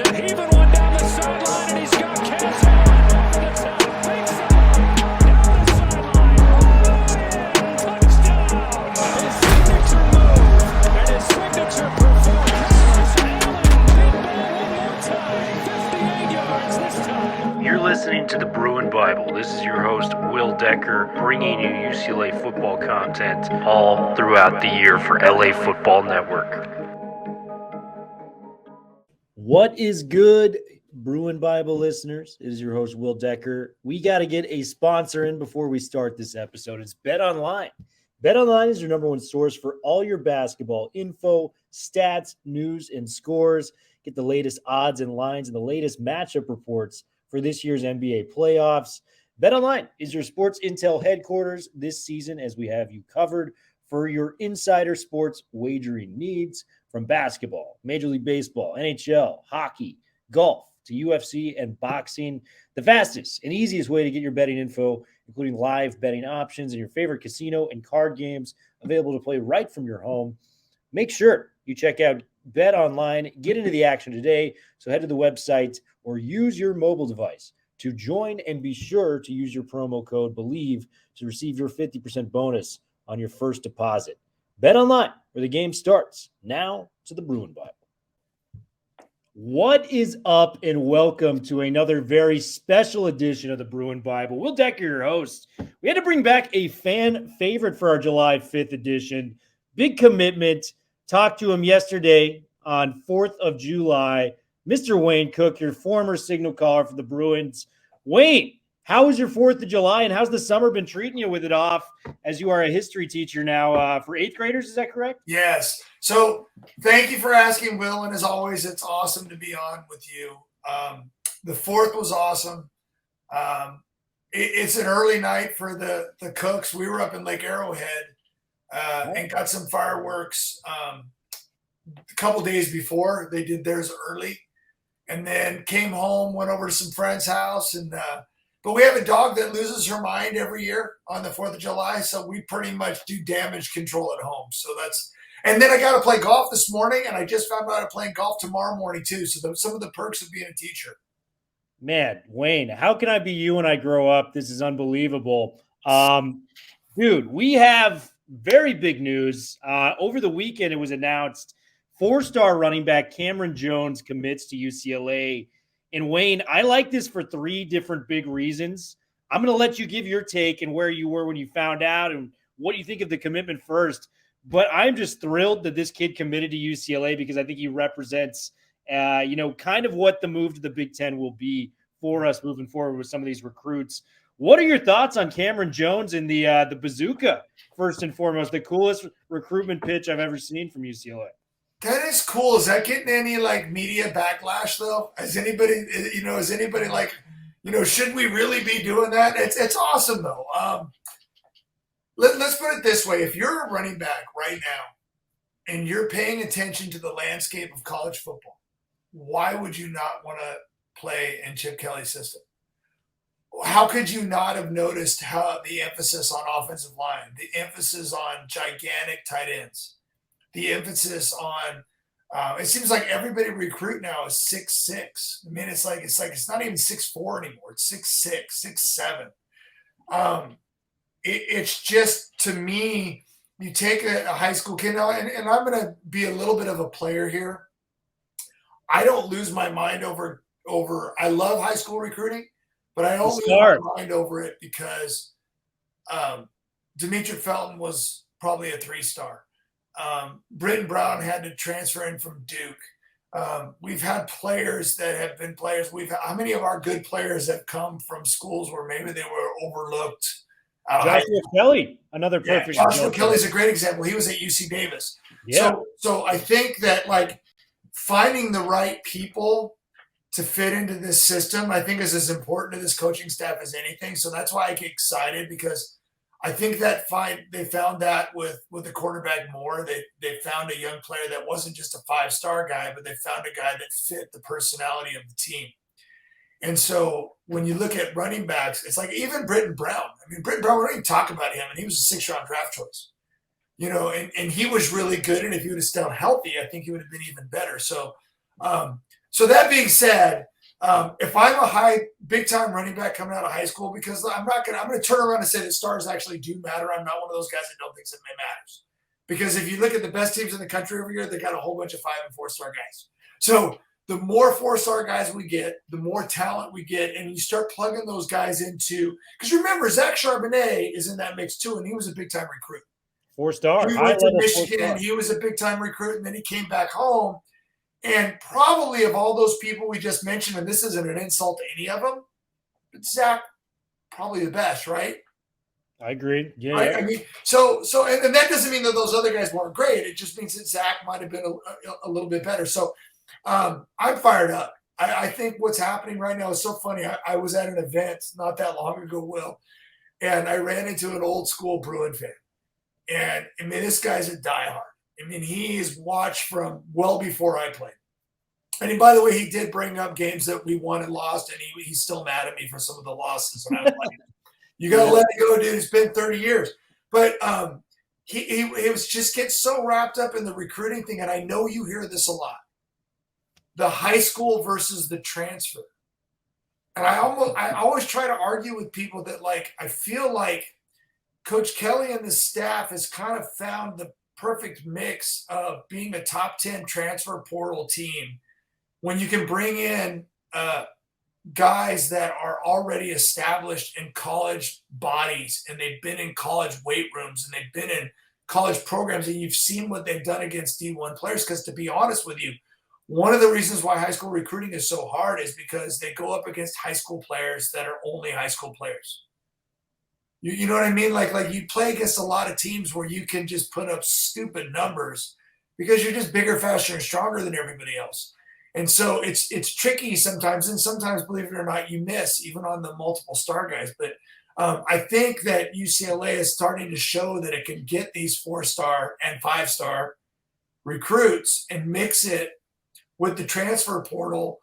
Thompson heaving one down the sideline, and he's got Kazmeir over the top. Big side, down the sideline. Touchdown. His signature move and his signature performance. Allen, big ball one more time. 58 yards this time. You're listening to the Bruin Bible. This is your host, Will Decker, bringing you UCLA football content all throughout the year for LA Football Network. What is good, Bruin Bible listeners? It is your host, Will Decker. We got to get a sponsor in before we start this episode. It's BetOnline. BetOnline is your number one source for all your basketball info, stats, news, and scores. Get the latest odds and lines and the latest matchup reports for this year's NBA playoffs. BetOnline is your sports intel headquarters this season, as we have you covered for your insider sports wagering needs. From basketball, Major League Baseball, NHL, hockey, golf, to UFC and boxing, the fastest and easiest way to get your betting info, including live betting options and your favorite casino and card games available to play right from your home. Make sure you check out BetOnline. Get into the action today. So head to the website or use your mobile device to join, and be sure to use your promo code BELIEVE to receive your 50% bonus on your first deposit. BetOnline, where the game starts. Now to the Bruin Bible. What is up, and welcome to another very special edition of the Bruin Bible. Will Decker, your host. We had to bring back a fan favorite for our July 5th edition. Big commitment. Talked to him yesterday on 4th of July. Mr. Wayne Cook, your former signal caller for the Bruins. Wayne, how was your 4th of July, and how's the summer been treating you with it off, as you are a history teacher now for 8th graders? Is that correct? Yes. So thank you for asking, Will. And as always, it's awesome to be on with you. The 4th was awesome. It's an early night for the Cooks. We were up in Lake Arrowhead and got some fireworks a couple days before. They did theirs early, and then came home, went over to some friend's house, and but we have a dog that loses her mind every year on the 4th of July, so we pretty much do damage control at home. So that's – and then I got to play golf this morning, and I just found out I'm playing golf tomorrow morning too. So some of the perks of being a teacher. Man, Wayne, how can I be you when I grow up? This is unbelievable. Dude, we have very big news. Over the weekend, it was announced 4-star running back Cameron Jones commits to UCLA. And Wayne, I like this for 3 different big reasons. I'm going to let you give your take and where you were when you found out and what you think of the commitment first. But I'm just thrilled that this kid committed to UCLA, because I think he represents, kind of what the move to the Big Ten will be for us moving forward with some of these recruits. What are your thoughts on Cameron Jones and the bazooka, first and foremost, the coolest recruitment pitch I've ever seen from UCLA? That is cool. Is that getting any media backlash though? Is anybody should we really be doing that? It's awesome though. Let's put it this way. If you're a running back right now and you're paying attention to the landscape of college football, why would you not want to play in Chip Kelly's system? How could you not have noticed how the emphasis on offensive line, the emphasis on gigantic tight ends, the emphasis on it seems like everybody recruit now is 6'6". I mean, it's not even 6'4" anymore. It's 6'6", 6'7". It's just, to me, you take a high school kid now, and I'm going to be a little bit of a player here. I don't lose my mind over. I love high school recruiting, but I don't lose my mind over it because Demetric Felton was probably a 3-star. Britton Brown had to transfer in from Duke. We've had players that have been players. How many of our good players have come from schools where maybe they were overlooked? Joshua Kelly, another perfect. Joshua Kelly's a great example. He was at UC Davis. Yeah. So I think that finding the right people to fit into this system, I think, is as important to this coaching staff as anything. So that's why I get excited, because I think that they found that with the quarterback more. They found a young player that wasn't just a 5-star guy, but they found a guy that fit the personality of the team. And so when you look at running backs, it's like even Britton Brown. I mean, Britton Brown, we don't even talk about him, and he was a 6th-round draft choice. And he was really good, and if he would have stayed healthy, I think he would have been even better. So So that being said, if I'm a big time running back coming out of high school, because I'm going to turn around and say that stars actually do matter. I'm not one of those guys that don't think that it matters. Because if you look at the best teams in the country every year, they got a whole bunch of 5 and 4-star guys. So the more 4-star guys we get, the more talent we get, and you start plugging those guys into. Because remember, Zach Charbonnet is in that mix too, and he was a big time recruit. 4-star. He went to Michigan. He was a big time recruit, and then he came back home. And probably of all those people we just mentioned, and this isn't an insult to any of them, but Zach probably the best, right? I agree. Yeah. Right? I mean, so and that doesn't mean that those other guys weren't great. It just means that Zach might have been a little bit better. So I'm fired up. I think what's happening right now is so funny. I was at an event not that long ago, Will, and I ran into an old school Bruin fan. And I mean, this guy's a diehard. I mean, he's watched from well before I played. And by the way, he did bring up games that we won and lost, and he's still mad at me for some of the losses. And I was like, you got to let it go, dude. It's been 30 years. But he was just getting so wrapped up in the recruiting thing, and I know you hear this a lot. The high school versus the transfer. And I always try to argue with people that, like, I feel like Coach Kelly and the staff has kind of found the perfect mix of being a top 10 transfer portal team when you can bring in guys that are already established in college bodies, and they've been in college weight rooms, and they've been in college programs, and you've seen what they've done against D1 players. Because to be honest with you, one of the reasons why high school recruiting is so hard is because they go up against high school players that are only high school players. You know what I mean? Like you play against a lot of teams where you can just put up stupid numbers because you're just bigger, faster, and stronger than everybody else. And so it's tricky sometimes. And sometimes, believe it or not, you miss even on the multiple star guys. But I think that UCLA is starting to show that it can get these 4-star and 5-star recruits and mix it with the transfer portal.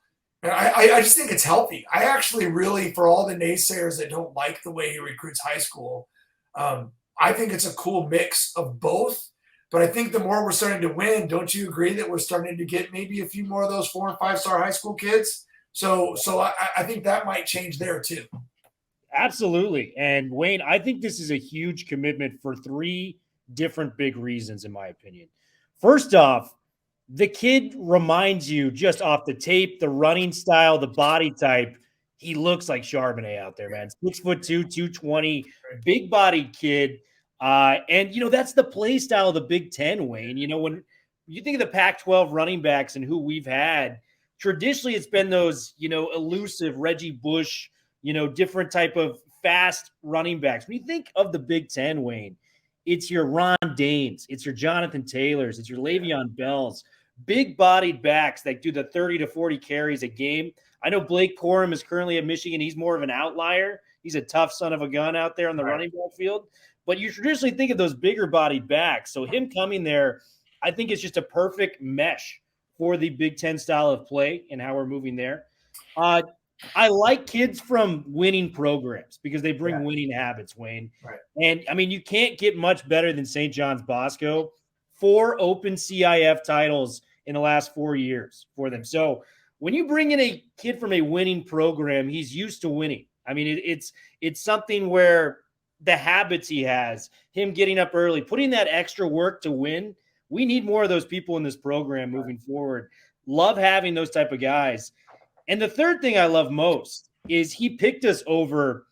And I just think it's healthy. I actually really, for all the naysayers that don't like the way he recruits high school, I think it's a cool mix of both. But I think the more we're starting to win, don't you agree that we're starting to get maybe a few more of those 4- and 5-star high school kids? So I think that might change there too. Absolutely. And Wayne, I think this is a huge commitment for 3 different big reasons, in my opinion. First off, the kid reminds you just off the tape, the running style, the body type. He looks like Charbonnet out there, man. 6'2", 220, big-bodied kid. And, that's the play style of the Big Ten, Wayne. When you think of the Pac-12 running backs and who we've had, traditionally it's been those, elusive Reggie Bush, different type of fast running backs. When you think of the Big Ten, Wayne, it's your Ron Danes, it's your Jonathan Taylors, it's your Le'Veon Bells, big-bodied backs that do the 30 to 40 carries a game. I know Blake Corum is currently at Michigan. He's more of an outlier. He's a tough son of a gun out there on the running back field. But you traditionally think of those bigger-bodied backs. So him coming there, I think it's just a perfect mesh for the Big Ten style of play and how we're moving there. I like kids from winning programs because they bring winning habits, Wayne. Right. And, you can't get much better than St. John's Bosco. 4 open CIF titles in the last 4 years for them. So when you bring in a kid from a winning program, he's used to winning. It's something where the habits he has, him getting up early, putting that extra work to win, we need more of those people in this program moving forward. Love having those type of guys. And the third thing I love most is he picked us over,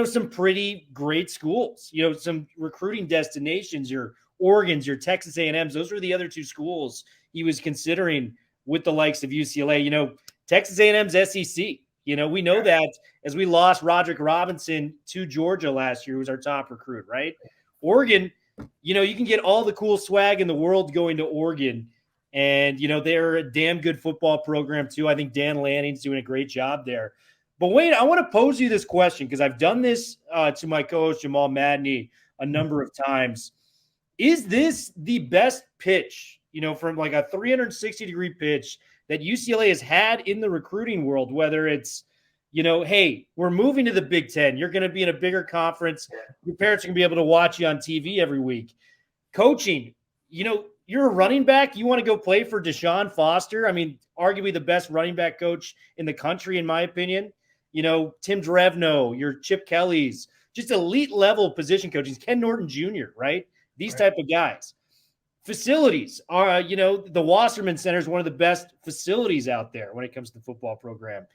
some pretty great schools, some recruiting destinations, your Oregons, your Texas A&Ms. Those were the other 2 schools he was considering with the likes of UCLA. Texas A&M's SEC. We know that as we lost Roderick Robinson to Georgia last year, who was our top recruit, right? Oregon, you can get all the cool swag in the world going to Oregon. And, they're a damn good football program too. I think Dan Lanning's doing a great job there. But Wayne, I want to pose you this question because I've done this to my co-host Jamal Madney a number of times. Is this the best pitch, from like a 360-degree pitch that UCLA has had in the recruiting world, whether it's, hey, we're moving to the Big Ten. You're going to be in a bigger conference. Your parents are going to be able to watch you on TV every week. Coaching, you're a running back. You want to go play for Deshaun Foster. I mean, arguably the best running back coach in the country, in my opinion. You know, Tim Drevno, your Chip Kelly's, just elite level position coaches. Ken Norton Jr., right? These type of guys. Facilities are, the Wasserman Center is one of the best facilities out there when it comes to the football program.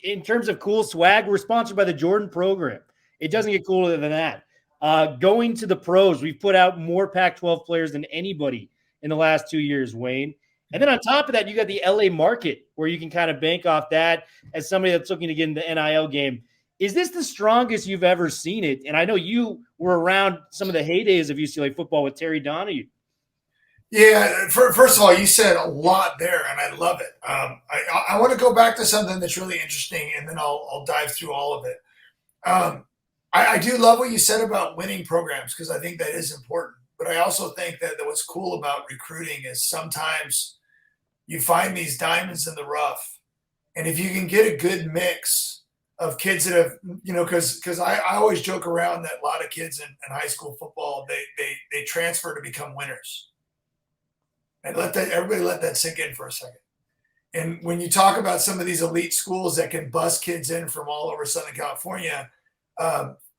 In terms of cool swag, we're sponsored by the Jordan program. It doesn't get cooler than that. Going to the pros, we've put out more Pac-12 players than anybody in the last 2 years, Wayne. And then on top of that, you got the LA market where you can kind of bank off that as somebody that's looking to get in the NIL game. Is this the strongest you've ever seen it? And I know you were around some of the heydays of UCLA football with Terry Donahue. Yeah, first of all, you said a lot there, and I love it. I want to go back to something that's really interesting, and then I'll dive through all of it. I do love what you said about winning programs because I think that is important. But I also think that what's cool about recruiting is sometimes you find these diamonds in the rough. And if you can get a good mix of kids that have, because I always joke around that a lot of kids in high school football, they transfer to become winners. And everybody let that sink in for a second. And when you talk about some of these elite schools that can bust kids in from all over Southern California,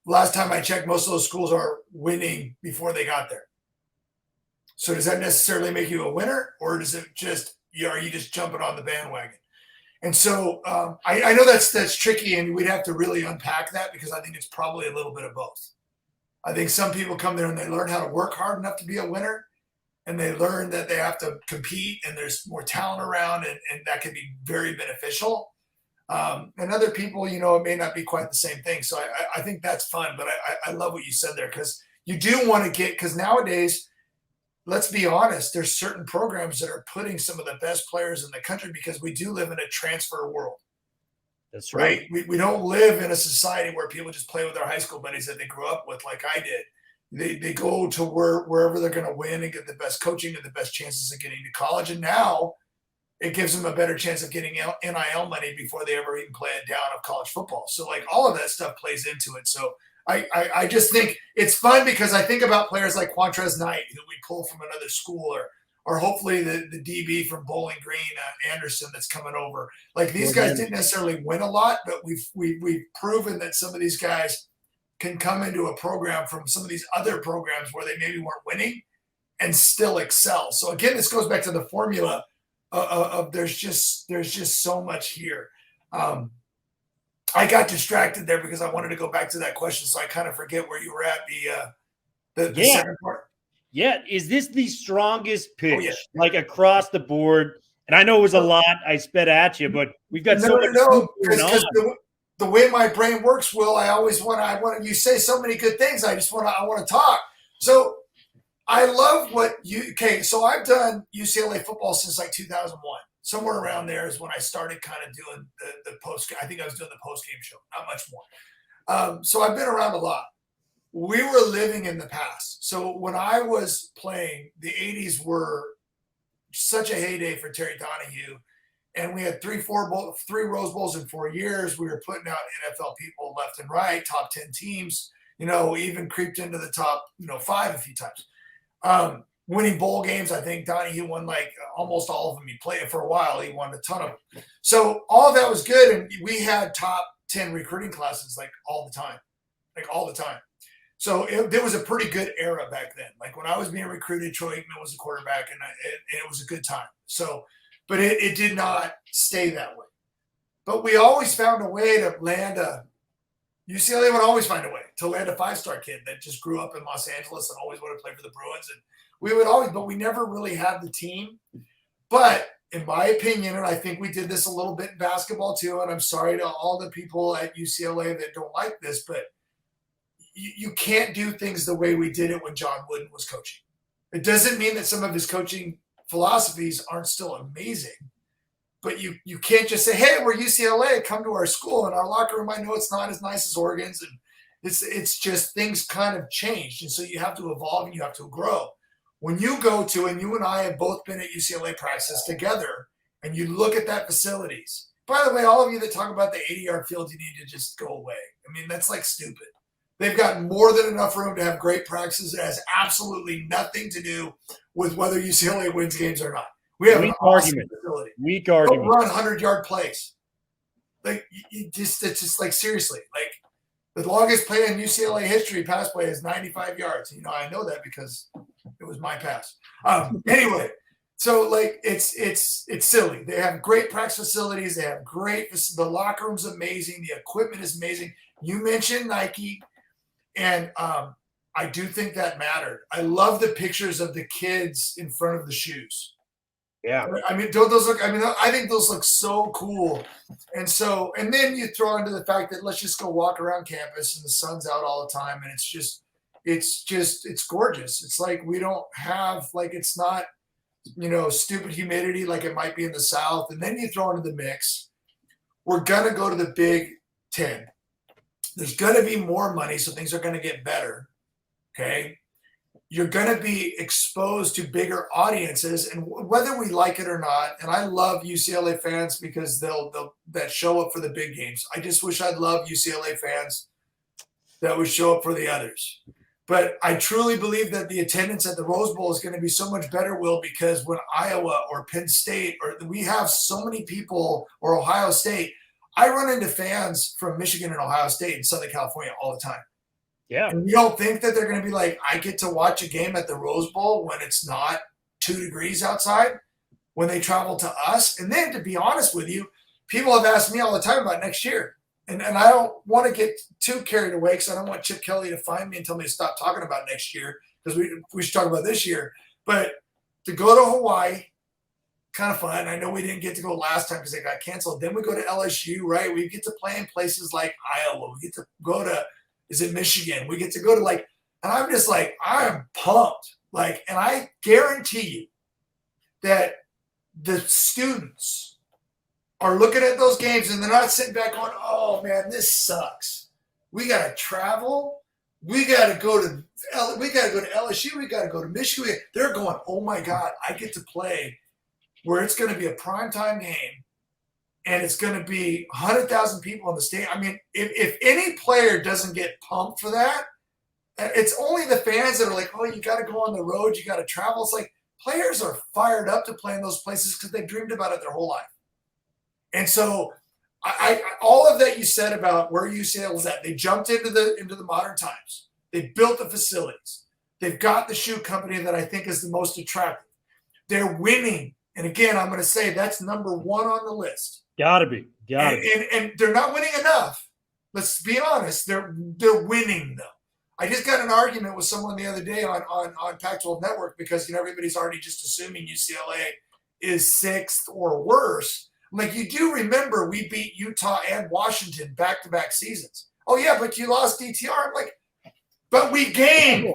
last time I checked, most of those schools are winning before they got there. So does that necessarily make you a winner, or does it just, are you just jumping on the bandwagon? And so I know that's tricky, and we'd have to really unpack that because I think it's probably a little bit of both. I think some people come there and they learn how to work hard enough to be a winner, and they learn that they have to compete and there's more talent around, and that can be very beneficial. And other people, it may not be quite the same thing. So I think that's fun, but I love what you said there because you do want to because nowadays, let's be honest, there's certain programs that are putting some of the best players in the country because we do live in a transfer world. That's right. We don't live in a society where people just play with their high school buddies that they grew up with like I did. They go to wherever they're going to win and get the best coaching and the best chances of getting to college. And now it gives them a better chance of getting NIL money before they ever even play a down of college football. So like all of that stuff plays into it. So I just think it's fun because I think about players like Quantrez Knight, who we pull from another school, or hopefully the DB from Bowling Green, Anderson, that's coming over. Like these guys didn't necessarily win a lot, but we've proven that some of these guys can come into a program from some of these other programs where they maybe weren't winning and still excel. So again, this goes back to the formula of there's just so much here. I got distracted there because I wanted to go back to that question, so I kind of forget where you were at the second part. Yeah, is this the strongest pitch, like across the board? And I know it was a lot I sped at you, but we've got so much going on. The way my brain works, Will, I want you say so many good things. I want to talk. So I love so I've done UCLA football since like 2001. Somewhere around there is when I started kind of doing the post. I think I was doing the post-game show, not much more. So I've been around a lot. We were living in the past. So when I was playing, the 80s were such a heyday for Terry Donahue. And we had three Rose Bowls in 4 years. We were putting out NFL people left and right, top 10 teams, even creeped into the top, 5 a few times. Winning bowl games. I think Donahue won like almost all of them. He played for a while. He won a ton of them. So all of that was good. And we had top 10 recruiting classes like all the time. So there was a pretty good era back then. Like when I was being recruited, Troy Aikman was the quarterback, and it was a good time. So, but it did not stay that way. But we always found a way to land UCLA would always find a way to land a 5-star kid that just grew up in Los Angeles and always wanted to play for the Bruins. And we would always, but we never really had the team. But in my opinion, and I think we did this a little bit in basketball too, and I'm sorry to all the people at UCLA that don't like this, but you can't do things the way we did it when John Wooden was coaching. It doesn't mean that some of his coaching philosophies aren't still amazing, but you can't just say, hey, we're UCLA, come to our school. In our locker room, I know it's not as nice as Oregon's, and it's just things kind of changed. And so you have to evolve and you have to grow. When you go to, and you and I have both been at UCLA practices together, and you look at that facilities. By the way, all of you that talk about the 80-yard field, you need to just go away. I mean, that's like stupid. They've got more than enough room to have great practices. It has absolutely nothing to do with whether UCLA wins games or not. We have an awesome facility. Weak Don't argument. run 100-yard plays. Like, it's just like, seriously, like, the longest play in UCLA history, pass play, is 95 yards. You know, I know that because it was my pass. Anyway, so like it's silly. They have great practice facilities. They have the locker room's amazing. The equipment is amazing. You mentioned Nike, and I do think that mattered. I love the pictures of the kids in front of the shoes. Yeah. I mean, don't those look? I mean, I think those look so cool. And then you throw into the fact that let's just go walk around campus and the sun's out all the time, and it's gorgeous. It's like we don't have, like, it's not, stupid humidity like it might be in the South. And then you throw into the mix, we're gonna go to the Big Ten. There's gonna be more money, so things are gonna get better. Okay. You're going to be exposed to bigger audiences, and whether we like it or not. And I love UCLA fans because they'll show up for the big games. I just wish I'd love UCLA fans that would show up for the others. But I truly believe that the attendance at the Rose Bowl is going to be so much better, Will, because when Iowa or Penn State, or we have so many people, or Ohio State, I run into fans from Michigan and Ohio State and Southern California all the time. Yeah. And you don't think that they're going to be like, I get to watch a game at the Rose Bowl when it's not 2 degrees outside, when they travel to us? And then, to be honest with you, people have asked me all the time about next year. And I don't want to get too carried away because I don't want Chip Kelly to find me and tell me to stop talking about next year, because we should talk about this year. But to go to Hawaii, kind of fun. I know we didn't get to go last time because they got canceled. Then we go to LSU, right? We get to play in places like Iowa. We get to go to – is it Michigan? We get to go to, like, and I'm just like, I'm pumped. Like, and I guarantee you that the students are looking at those games and they're not sitting back going, oh man, this sucks. We got to travel. We got to go to LSU. We got to go to Michigan. They're going, oh my God, I get to play where it's going to be a primetime game. And it's going to be 100,000 people in the stadium. I mean, if any player doesn't get pumped for that, it's only the fans that are like, oh, you got to go on the road, you got to travel. It's like players are fired up to play in those places because they've dreamed about it their whole life. And so I all of that you said about where UCLA was at, they jumped into the modern times. They built the facilities. They've got the shoe company that I think is the most attractive. They're winning. And again, I'm going to say that's number one on the list. Gotta be. And they're not winning enough. Let's be honest. They're winning, though. I just got an argument with someone the other day on Pac-12 Network because everybody's already just assuming UCLA is 6th or worse. I'm like, you do remember we beat Utah and Washington back-to-back seasons. Oh yeah, but you lost DTR. I'm like, but we gained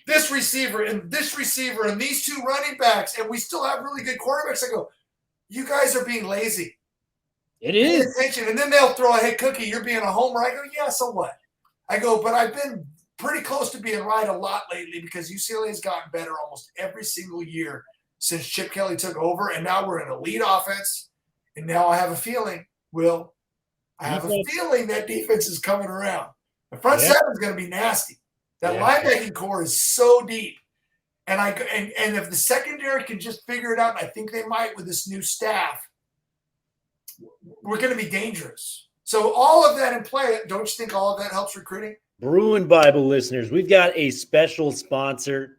this receiver and these 2 running backs, and we still have really good quarterbacks. I go, you guys are being lazy. It is. Attention. And then they'll throw a, hey, Cookie, you're being a homer. I go, yeah, so what? I go, but I've been pretty close to being right a lot lately because UCLA has gotten better almost every single year since Chip Kelly took over, and now we're an elite offense. And now I have a feeling, Will, that defense is coming around. The front seven is going to be nasty. That linebacking core is so deep. And if the secondary can just figure it out, and I think they might with this new staff, we're going to be dangerous. So all of that in play, don't you think all of that helps recruiting? Bruin Bible listeners, we've got a special sponsor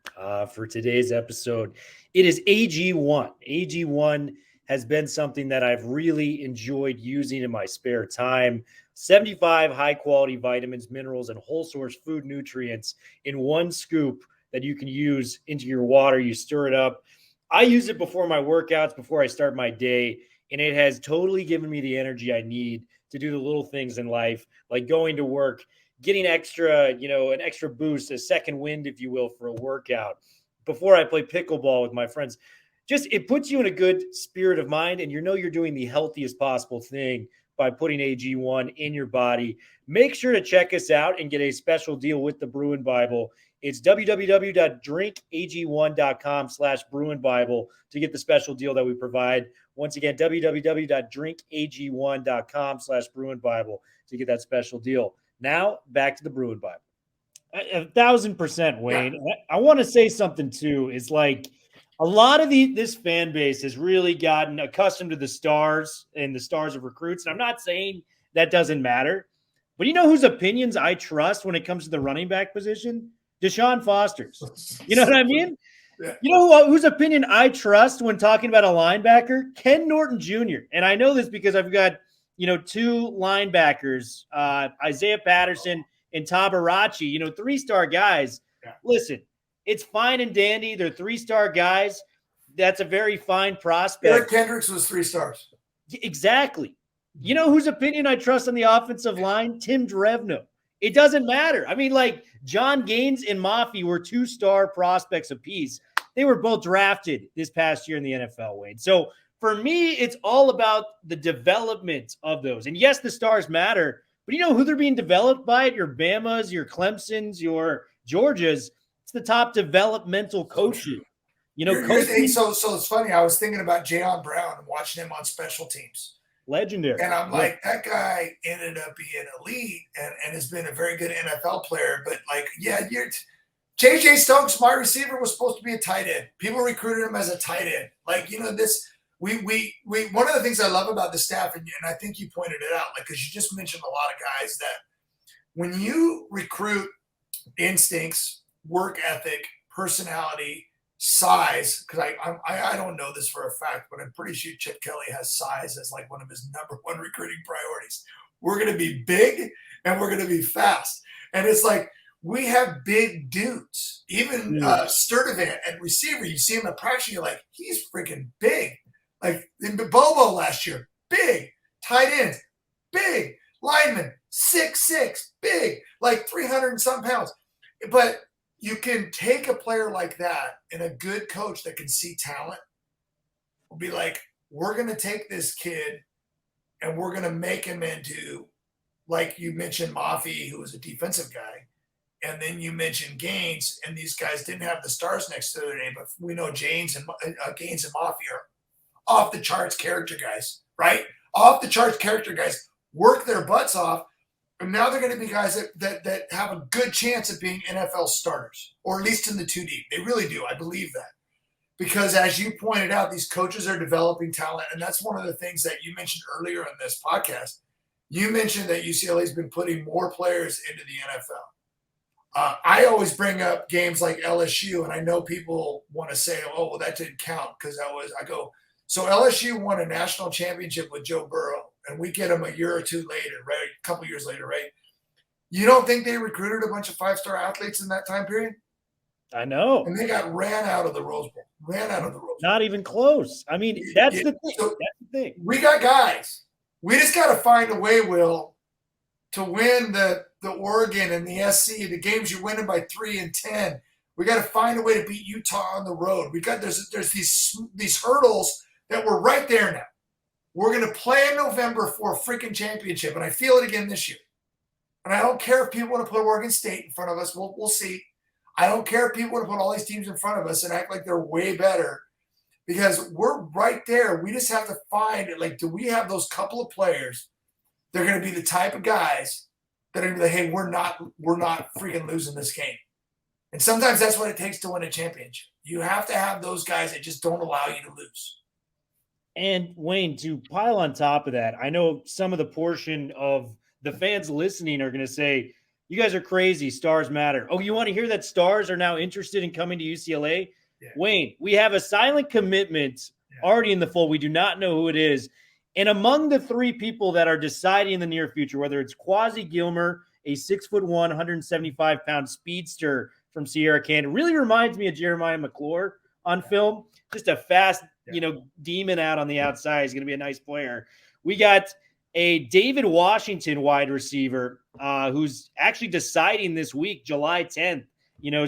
for today's episode. It is AG1. AG1 has been something that I've really enjoyed using in my spare time. 75 high-quality vitamins, minerals, and whole-source food nutrients in one scoop that you can use into your water. You stir it up. I use it before my workouts, before I start my day, and it has totally given me the energy I need to do the little things in life, like going to work, getting extra, an extra boost, a second wind, if you will, for a workout. Before I play pickleball with my friends, just it puts you in a good spirit of mind, and you're doing the healthiest possible thing by putting AG1 in your body. Make sure to check us out and get a special deal with the Bruin Bible. It's www.drinkag1.com/Bruin Bible to get the special deal that we provide. Once again, www.drinkag1.com/Bruin Bible to get that special deal. Now, back to the Bruin Bible. 1,000%, Wayne. Yeah. I want to say something too. Is like a lot of this fan base has really gotten accustomed to the stars and the stars of recruits. And I'm not saying that doesn't matter, but you know whose opinions I trust when it comes to the running back position? Deshaun Foster's. You know what I mean? Yeah. You know whose opinion I trust when talking about a linebacker? Ken Norton Jr. And I know this because I've got, two linebackers, Isaiah Patterson and Tabarachi, 3-star guys. Yeah. Listen, it's fine and dandy. They're 3-star guys. That's a very fine prospect. Eric Kendricks was 3 stars. Exactly. You know whose opinion I trust on the offensive line? Tim Drevno. It doesn't matter. I mean, like John Gaines and Mafi were 2-star prospects apiece. They were both drafted this past year in the NFL, Wade. So for me, it's all about the development of those. And yes, the stars matter, but you know who they're being developed by? Your Bamas, your Clemsons, your Georgias. It's the top developmental coaches. So it's funny. I was thinking about Jayon Brown and watching him on special teams. Legendary. And I'm like, that guy ended up being elite and has been a very good NFL player. But JJ Stokes, my receiver, was supposed to be a tight end. People recruited him as a tight end. We one of the things I love about the staff, and I think you pointed it out, because you just mentioned a lot of guys that when you recruit instincts, work ethic, personality, size, because I don't know this for a fact, but I'm pretty sure Chip Kelly has size as like one of his number one recruiting priorities. We're going to be big and we're going to be fast. And it's like, we have big dudes. Even Sturdivant at receiver, you see him at practice, you're like, he's freaking big. Like in Bobo last year, big. Tight ends, big. Lineman, 6'6", big. Like 300 and some pounds. But you can take a player like that and a good coach that can see talent will be like, we're going to take this kid and we're going to make him into, like you mentioned, Mafi, who was a defensive guy. And then you mentioned Gaines, and these guys didn't have the stars next to their name, but we know Gaines and Mafi are off the charts character guys, right? Off the charts character guys work their butts off. And now they're going to be guys that have a good chance of being NFL starters, or at least in the 2 deep. They really do. I believe that. Because as you pointed out, these coaches are developing talent. And that's one of the things that you mentioned earlier in this podcast. You mentioned that UCLA has been putting more players into the NFL. I always bring up games like LSU, and I know people want to say, oh, well, that didn't count because so LSU won a national championship with Joe Burrow, and we get him a year or two later, right? A couple years later, right? You don't think they recruited a bunch of 5-star athletes in that time period? I know. And they got ran out of the Rose Bowl. Not even close. I mean, that's the thing. So that's the thing. We got guys. We just got to find a way, Will, to win the Oregon and the SC, the games you're winning by 3 and 10. We got to find a way to beat Utah on the road. There's these hurdles that we're right there now. We're going to play in November for a freaking championship, and I feel it again this year. And I don't care if people want to put Oregon State in front of us. We'll see. I don't care if people want to put all these teams in front of us and act like they're way better, because we're right there. We just have to find it. Like, do we have those couple of players? They're going to be the type of guys that are going to be like, hey, we're not freaking losing this game. And sometimes that's what it takes to win a championship. You have to have those guys that just don't allow you to lose. And Wayne, to pile on top of that, I know some of the portion of the fans listening are going to say, you guys are crazy. Stars matter. Oh, you want to hear that stars are now interested in coming to UCLA? Yeah. Wayne, we have a silent commitment already in the fold. We do not know who it is. And among the 3 people that are deciding in the near future, whether it's Quasi Gilmer, a 6'1", 175-pound speedster from Sierra Canyon, really reminds me of Jeremiah McClure on film. Just a fast, demon out on the outside. He's going to be a nice player. We got a David Washington wide receiver who's actually deciding this week, July 10th.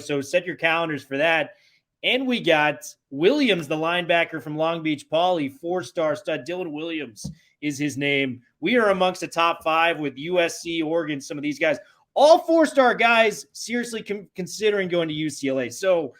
So set your calendars for that. And we got Williams, the linebacker from Long Beach Poly, 4-star stud. Dylan Williams is his name. We are amongst the top 5 with USC, Oregon, some of these guys. All 4-star guys seriously considering going to UCLA. So,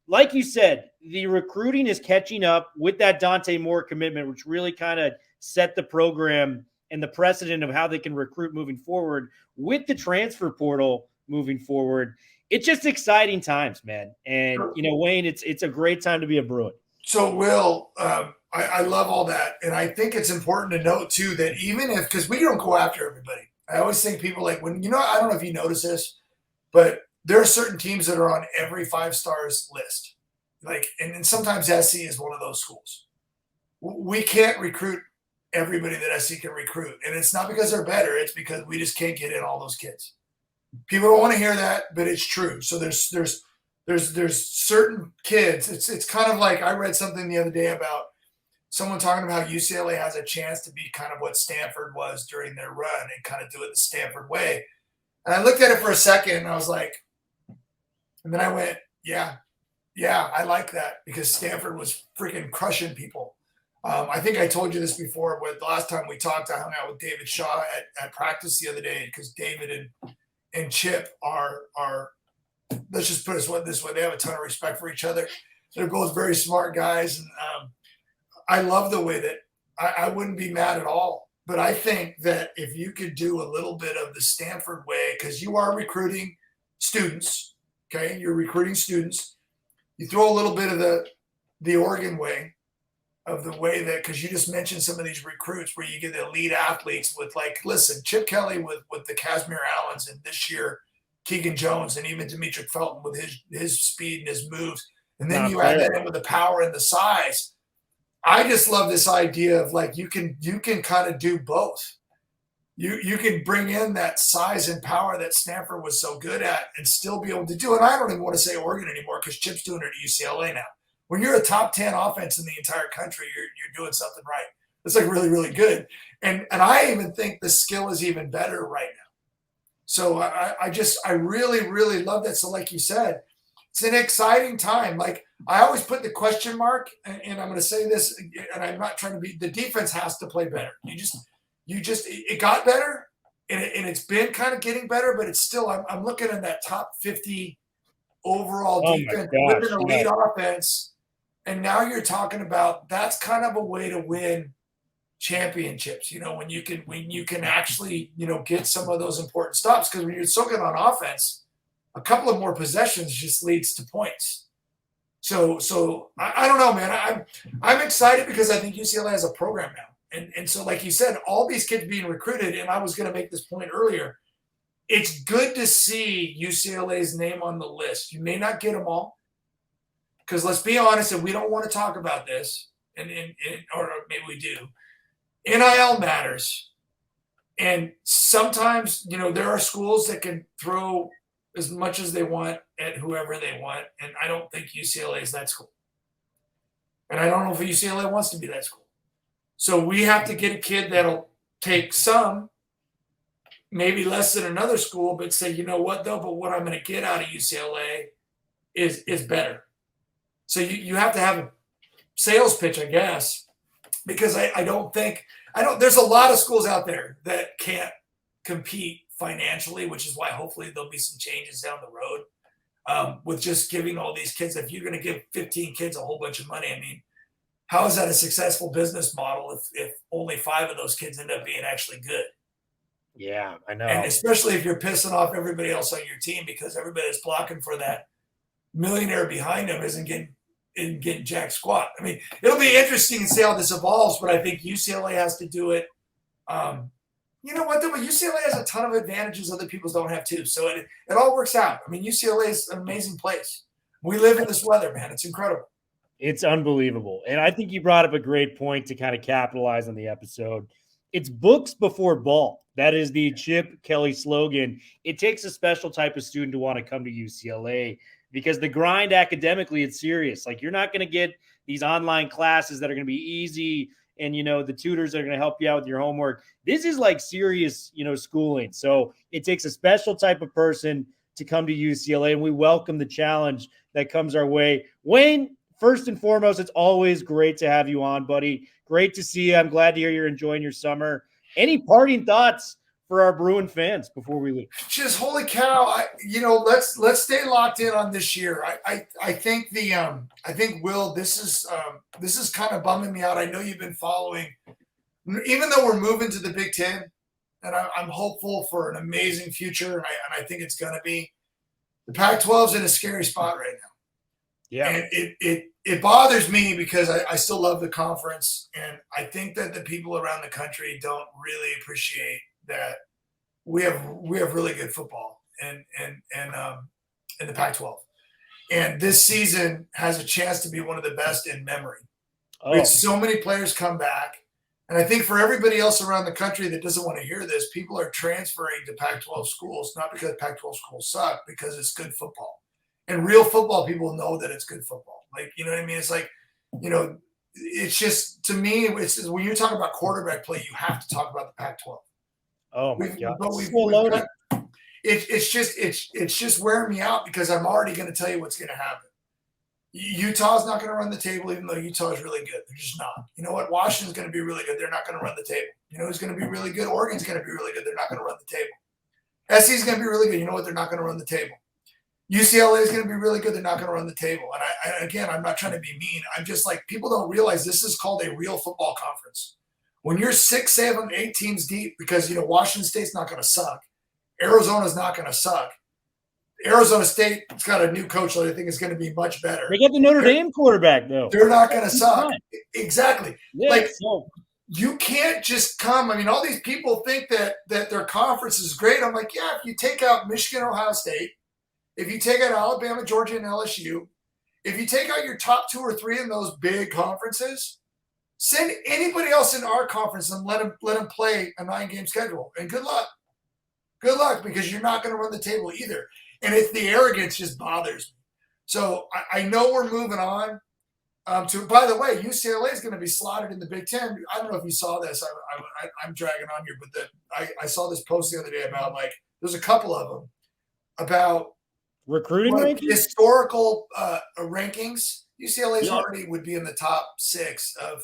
like you said, the recruiting is catching up with that Dante Moore commitment, which really kind of set the program and the precedent of how they can recruit moving forward. With the transfer portal, moving forward. It's just exciting times, man. And, Wayne, it's a great time to be a Bruin. So, Will, I love all that. And I think it's important to note, too, that even if – because we don't go after everybody. I always think people like when – I don't know if you notice this, but there are certain teams that are on every 5 stars list. And sometimes SC is one of those schools. We can't recruit everybody that SC can recruit. And it's not because they're better. It's because we just can't get in all those kids. People don't want to hear that, but it's true. So there's certain kids. It's kind of like I read something the other day about someone talking about how UCLA has a chance to be kind of what Stanford was during their run and kind of do it the Stanford way. And I looked at it for a second and I was like, and then I went, yeah, I like that because Stanford was freaking crushing people. I think I told you this before, but the last time we talked, I hung out with David Shaw at practice the other day because David and Chip are let's just put it this way, they have a ton of respect for each other. They're both very smart guys, and I love the way that I wouldn't be mad at all. But I think that if you could do a little bit of the Stanford way, because you are recruiting students, okay? You're recruiting students. You throw a little bit of the Oregon way, of the way that, because you just mentioned some of these recruits where you get the elite athletes with listen, Chip Kelly with the Kazmeir Allens, and this year Keegan Jones, and even Demetric Felton with his speed and his moves. And then you add that in with the power and the size. I just love this idea of you can kind of do both. You can bring in that size and power that Stanford was so good at and still be able to do it. And I don't even want to say Oregon anymore because Chip's doing it at UCLA now. When you're a top 10 offense in the entire country, you're doing something right. It's really, really good. And I even think the skill is even better right now. So I really, really love that. So like you said, it's an exciting time. I always put the question mark, and I'm going to say this, and I'm not trying to be, the defense has to play better. It got better, and it's been kind of getting better, but it's still, I'm looking at that top 50 overall defense with an elite offense. And now you're talking about that's kind of a way to win championships, when you can actually, get some of those important stops. Because when you're so good on offense, a couple of more possessions just leads to points. So I don't know, man. I'm excited because I think UCLA has a program now. And so, like you said, all these kids being recruited, and I was going to make this point earlier, it's good to see UCLA's name on the list. You may not get them all. Because let's be honest, and we don't want to talk about this, or maybe we do. NIL matters. And sometimes, there are schools that can throw as much as they want at whoever they want. And I don't think UCLA is that school. And I don't know if UCLA wants to be that school. So we have to get a kid that'll take some, maybe less than another school, but say, you know what, though, but what I'm going to get out of UCLA is better. So you have to have a sales pitch, I guess, because there's a lot of schools out there that can't compete financially, which is why hopefully there'll be some changes down the road with just giving all these kids. If you're going to give 15 kids a whole bunch of money, I mean, how is that a successful business model if only 5 of those kids end up being actually good? Yeah, I know. And especially if you're pissing off everybody else on your team because everybody that's blocking for that millionaire behind them isn't getting jack squat. I mean, it'll be interesting to see how this evolves, but I think UCLA has to do it. You know what, though? But UCLA has a ton of advantages other people don't have too. So it all works out. I mean, UCLA is an amazing place. We live in this weather, man. It's incredible. It's unbelievable. And I think you brought up a great point to kind of capitalize on the episode. It's books before ball. That is the Chip Kelly slogan. It takes a special type of student to want to come to UCLA because the grind academically, it's serious. You're not going to get these online classes that are going to be easy and, the tutors are going to help you out with your homework. This is serious, schooling. So it takes a special type of person to come to UCLA, and we welcome the challenge that comes our way. Wayne, first and foremost, it's always great to have you on, buddy. Great to see you. I'm glad to hear you're enjoying your summer. Any parting thoughts for our Bruin fans before we leave? Just holy cow! Let's stay locked in on this year. I think Will, this is kind of bumming me out. I know you've been following, even though we're moving to the Big Ten, and I'm hopeful for an amazing future, and I think it's going to be. The Pac-12 is in a scary spot right now. Yeah. And it bothers me because I still love the conference, and I think that the people around the country don't really appreciate that we have really good football in the Pac-12. And this season has a chance to be one of the best in memory. We had so many players come back. And I think for everybody else around the country that doesn't want to hear this, people are transferring to Pac-12 schools, not because Pac-12 schools suck, because it's good football. And real football people know that it's good football. Like, you know what I mean? It's like, you know, it's just, to me, it's when you're talking about quarterback play, you have to talk about the Pac-12. Oh my God. It's just wearing me out because I'm already going to tell you what's going to happen. Utah's not going to run the table, even though Utah is really good. They're just not. You know what? Washington's going to be really good. They're not going to run the table. You know who's going to be really good? Oregon's going to be really good. They're not going to run the table. SC's going to be really good. You know what? They're not going to run the table. UCLA is going to be really good. They're not going to run the table. And again, I'm not trying to be mean. I'm just like, people don't realize this is called a real football conference. When you're 6, 7, 8 teams deep, because, you know, Washington State's not going to suck. Arizona's not going to suck. Arizona State's got a new coach that I think is going to be much better. They got the Notre Dame quarterback, though. They're not going to suck. Exactly. Yeah, like, you can't just come. I mean, all these people think that their conference is great. I'm like, yeah, if you take out Michigan, Ohio State, if you take out Alabama, Georgia, and LSU, if you take out your top 2 or 3 in those big conferences, send anybody else in our conference and let them play a 9-game schedule. And good luck. Good luck, because you're not going to run the table either. And it's the arrogance just bothers me. So I know we're moving on. By the way, UCLA is going to be slotted in the Big Ten. I don't know if you saw this. I'm dragging on here, but I saw this post the other day about, like, there's a couple of them about recruiting rankings? Historical rankings. UCLA's already would be in the top 6 of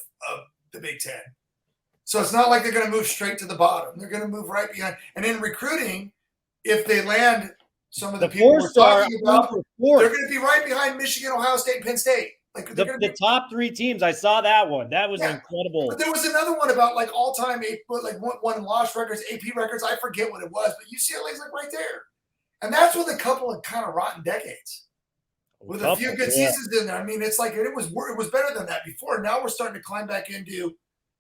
the Big Ten. So it's not like they're going to move straight to the bottom. They're going to move right behind. And in recruiting, if they land some of the people we're talking about, they're going to be right behind Michigan, Ohio State, Penn State. Like the top 3 teams. I saw that one. That was incredible. But there was another one about, like, all-time won loss records, AP records. I forget what it was, but UCLA's like right there. And that's with a couple of kind of rotten decades, with a few good seasons in there. I mean, it's like it was better than that before. Now we're starting to climb back into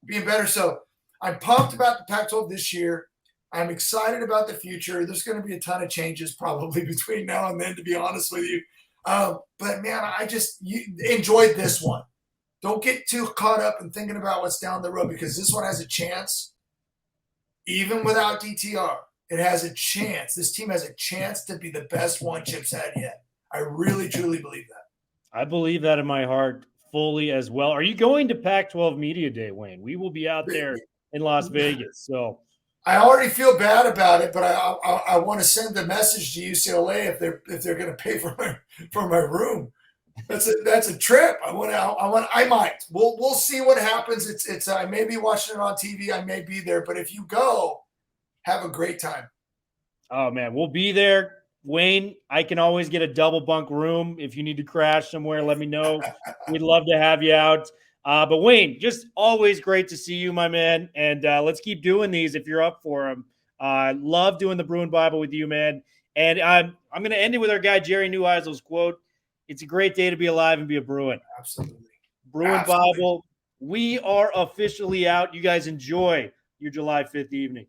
being better. So I'm pumped about the Pac-12 this year. I'm excited about the future. There's going to be a ton of changes probably between now and then, to be honest with you. But man, you enjoyed this one. Don't get too caught up in thinking about what's down the road, because this one has a chance, even without DTR. It has a chance. This team has a chance to be the best one Chip's had yet. I really, truly believe that. I believe that in my heart fully as well. Are you going to Pac-12 Media Day, Wayne? We will be out there in Las Vegas. So I already feel bad about it, but I want to send the message to UCLA if they're going to pay for my room. That's a trip. I might. We'll see what happens. It's I may be watching it on TV. I may be there, but if you go, have a great time. Oh man, we'll be there. Wayne, I can always get a double bunk room. If you need to crash somewhere, let me know. We'd love to have you out. But Wayne, just always great to see you, my man. And let's keep doing these if you're up for them. Love doing the Bruin Bible with you, man. And I'm going to end it with our guy, Jerry Neuheisel's quote. It's a great day to be alive and be a Bruin. Absolutely. Bruin Bible, we are officially out. You guys enjoy your July 5th evening.